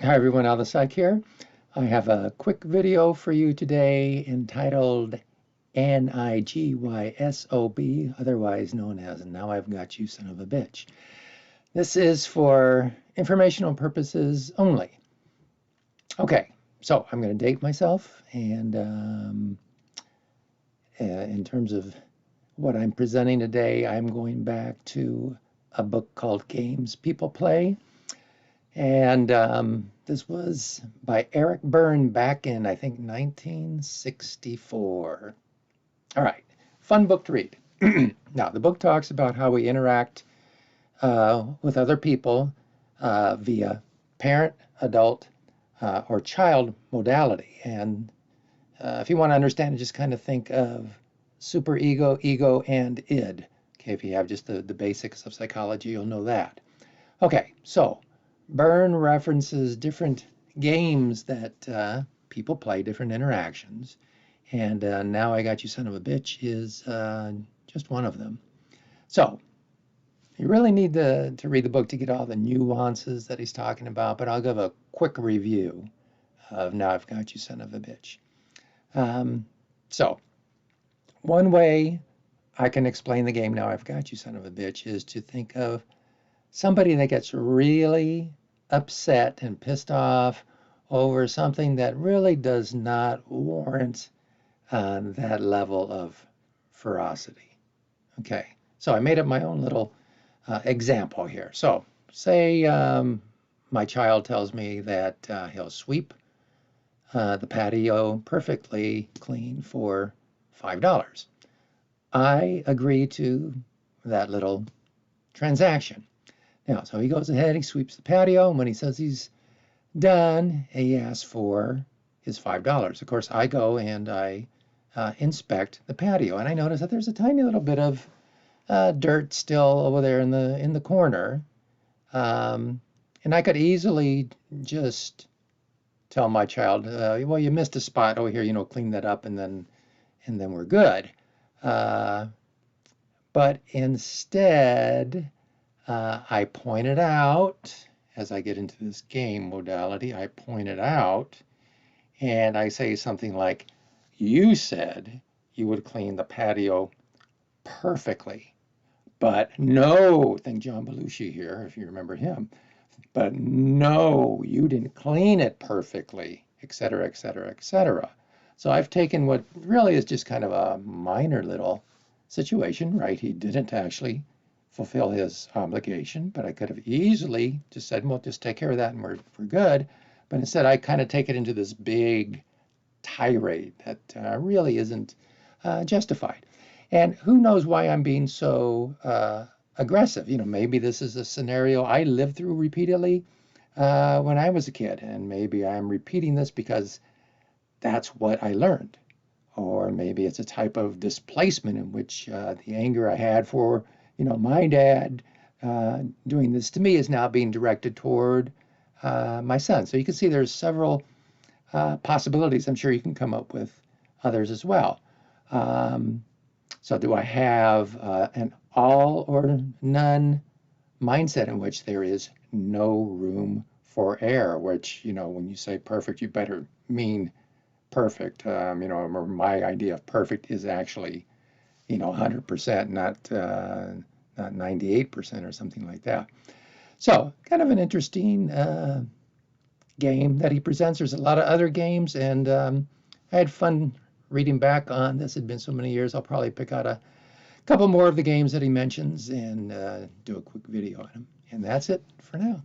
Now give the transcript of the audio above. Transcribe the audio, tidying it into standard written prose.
Hi everyone, Al the Psych here. I have a quick video for you today entitled NIGYSOB, otherwise known as Now I've Got You Son of a Bitch. This is for informational purposes only. Okay, so I'm going to date myself, and in terms of what I'm presenting today, I'm going back to a book called Games People Play. And this was by Eric Byrne back in, I think, 1964. All right, fun book to read. Now, the book talks about how we interact with other people via parent, adult, or child modality. And if you want to understand it, just kind of think of superego, ego, and id. Okay, if you have just the basics of psychology, you'll know that. Okay, so Byrne references different games that people play, different interactions, and Now I Got You Son of a Bitch is just one of them. So you really need to read the book to get all the nuances that he's talking about, but I'll give a quick review of Now I've Got You Son of a Bitch. So one way I can explain the game Now I've Got You Son of a Bitch is to think of somebody that gets really upset and pissed off over something that really does not warrant that level of ferocity. Okay, so I made up my own little example here. So say my child tells me that he'll sweep the patio perfectly clean for $5. I agree to that little transaction. Now, so he goes ahead, he sweeps the patio, and when he says he's done, he asks for his $5. Of course, I go and I inspect the patio, and I notice that there's a tiny little bit of dirt still over there in the corner, and I could easily just tell my child, well, you missed a spot over here, clean that up, and then we're good. But instead, I pointed out, as I get into this game modality, I pointed out and I say something like, you said you would clean the patio perfectly, but no, think John Belushi here, if you remember him, but no, you didn't clean it perfectly, etc., etc., etc. So I've taken what really is just kind of a minor little situation, right? He didn't actually fulfill his obligation, but I could have easily just said, well, just take care of that and we're good. But instead, I kind of take it into this big tirade that really isn't justified. And who knows why I'm being so aggressive? Maybe this is a scenario I lived through repeatedly when I was a kid, and maybe I'm repeating this because that's what I learned. Or maybe it's a type of displacement in which the anger I had for my dad doing this to me is now being directed toward my son. So you can see there's several possibilities. I'm sure you can come up with others as well. So do I have an all or none mindset in which there is no room for error, which, when you say perfect, you better mean perfect. My idea of perfect is actually 100%, not 98% or something like that. So kind of an interesting game that he presents. There's a lot of other games, and I had fun reading back on this. It had been so many years, I'll probably pick out a couple more of the games that he mentions and do a quick video on them. And that's it for now.